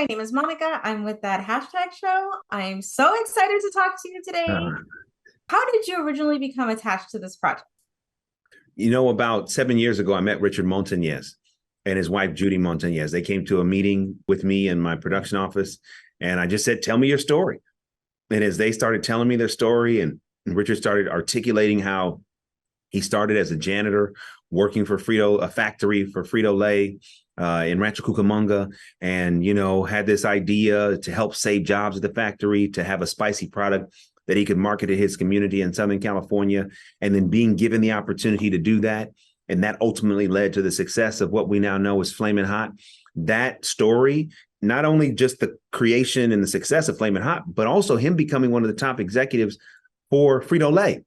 My name is Monica. I'm with that hashtag show. I'm so excited to talk to you today. Uh, How did you originally become attached to this project? about 7 years ago, I met Richard Montañez and his wife, Judy Montañez. They came to a meeting with me in my production office, and I just said, "Tell me your story." And as they started telling me their story, and Richard started articulating how he started as a janitor working for a factory for Frito Lay in Rancho Cucamonga, and had this idea to help save jobs at the factory, to have a spicy product that he could market to his community in Southern California, and then being given the opportunity to do that. And that ultimately led to the success of what we now know as Flamin Hot. That story, not only just the creation and the success of Flamin Hot, but also him becoming one of the top executives for Frito Lay.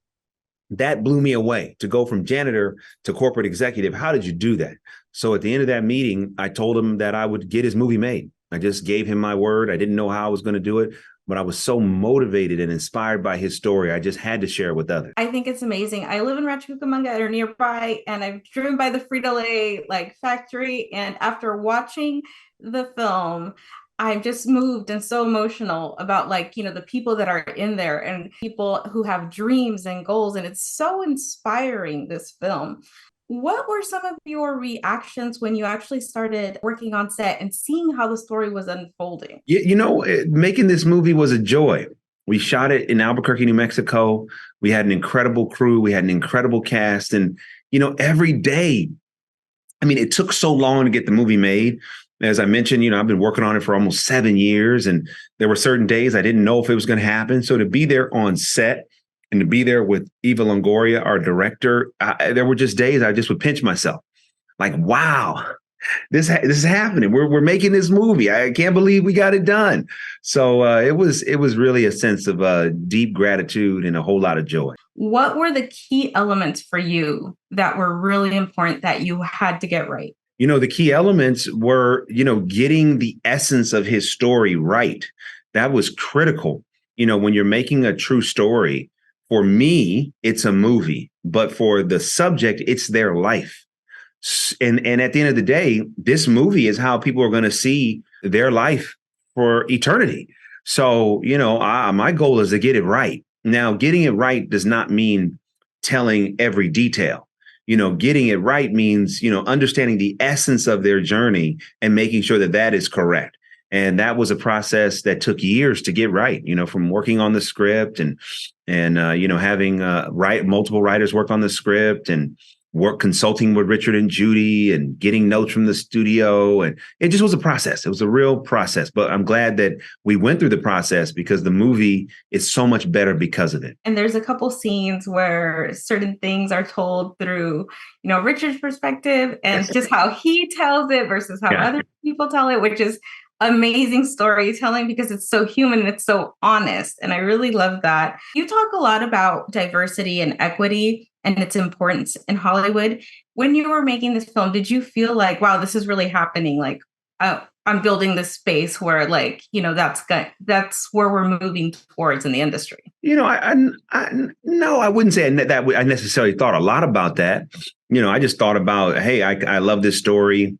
That blew me away, to go from janitor to corporate executive. How did you do that? So at the end of that meeting, I told him that I would get his movie made. I just gave him my word. I didn't know how I was going to do it, but I was so motivated and inspired by his story. I just had to share it with others. I think it's amazing. I live in Rancho Cucamonga or nearby, and I've driven by the Frito Lay factory. And after watching the film, I'm just moved and so emotional about the people that are in there and people who have dreams and goals. And it's so inspiring, this film. What were some of your reactions when you actually started working on set and seeing how the story was unfolding? Making this movie was a joy. We shot it in Albuquerque, New Mexico. We had an incredible crew. We had an incredible cast. And, every day, it took so long to get the movie made. As I mentioned, I've been working on it for almost 7 years, and there were certain days I didn't know if it was going to happen. So to be there on set and to be there with Eva Longoria, our director, there were just days I just would pinch myself. Like, wow, this is happening. We're making this movie. I can't believe we got it done. So it was really a sense of deep gratitude and a whole lot of joy. What were the key elements for you that were really important that you had to get right? The key elements were, getting the essence of his story right. That was critical. When you're making a true story, for me, it's a movie, but for the subject, it's their life. And at the end of the day, this movie is how people are going to see their life for eternity. So, my goal is to get it right. Now, getting it right does not mean telling every detail. Getting it right means, understanding the essence of their journey and making sure that that is correct. And that was a process that took years to get right, from working on the script and having multiple writers work on the script and consulting with Richard and Judy and getting notes from the studio. And it just was a process. It was a real process. But I'm glad that we went through the process, because the movie is so much better because of it. And there's a couple scenes where certain things are told through, Richard's perspective and just how he tells it versus how other people tell it, which is amazing storytelling because it's so human and it's so honest. And I really love that. You talk a lot about diversity and equity and its importance in Hollywood. When you were making this film, did you feel like, wow, this is really happening? I'm building this space where that's where we're moving towards in the industry. No, I wouldn't say that I necessarily thought a lot about that. I just thought about, hey, I love this story.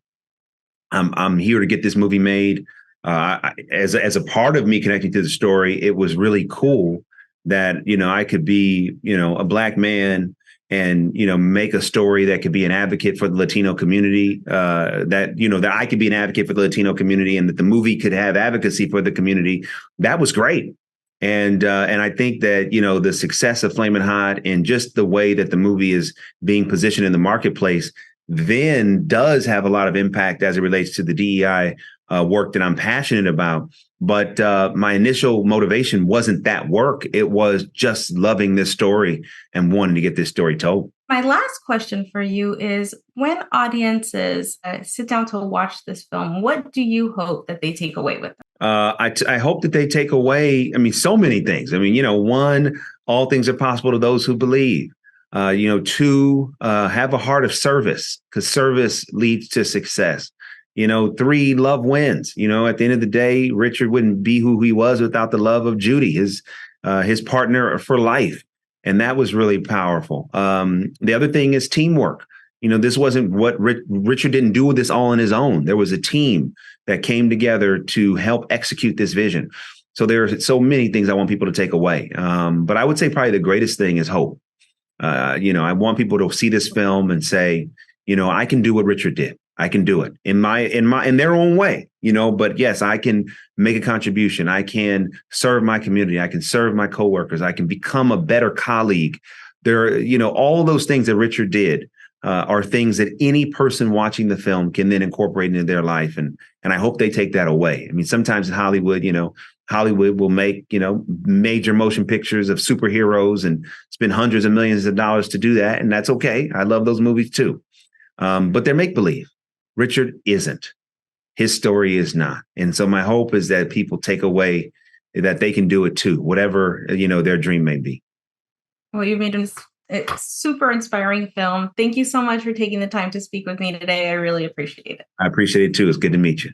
I'm here to get this movie made. As a part of me connecting to the story, it was really cool that, I could be, a Black man and, make a story that could be an advocate for the Latino community, that I could be an advocate for the Latino community, and that the movie could have advocacy for the community. That was great. And I think that, the success of Flamin' Hot and just the way that the movie is being positioned in the marketplace then does have a lot of impact as it relates to the DEI work that I'm passionate about. But my initial motivation wasn't that work. It was just loving this story and wanting to get this story told. My last question for you is, when audiences sit down to watch this film, what do you hope that they take away with them? I hope that they take away, so many things. One, all things are possible to those who believe. Two, have a heart of service, because service leads to success. Three, love wins. At the end of the day, Richard wouldn't be who he was without the love of Judy, his partner for life. And that was really powerful. The other thing is teamwork. This wasn't what Richard didn't do this all on his own. There was a team that came together to help execute this vision. So there are so many things I want people to take away. But I would say probably the greatest thing is hope. I want people to see this film and say, I can do what Richard did. I can do it in their own way, but yes, I can make a contribution. I can serve my community. I can serve my coworkers. I can become a better colleague. There are, all those things that Richard did are things that any person watching the film can then incorporate into their life. And I hope they take that away. I mean, sometimes in Hollywood, Hollywood will make, major motion pictures of superheroes and spend hundreds of millions of dollars to do that. And that's okay. I love those movies too. But they're make-believe. Richard isn't. His story is not. And so my hope is that people take away that they can do it too, whatever, their dream may be. Well, you made a super inspiring film. Thank you so much for taking the time to speak with me today. I really appreciate it. I appreciate it too. It's good to meet you.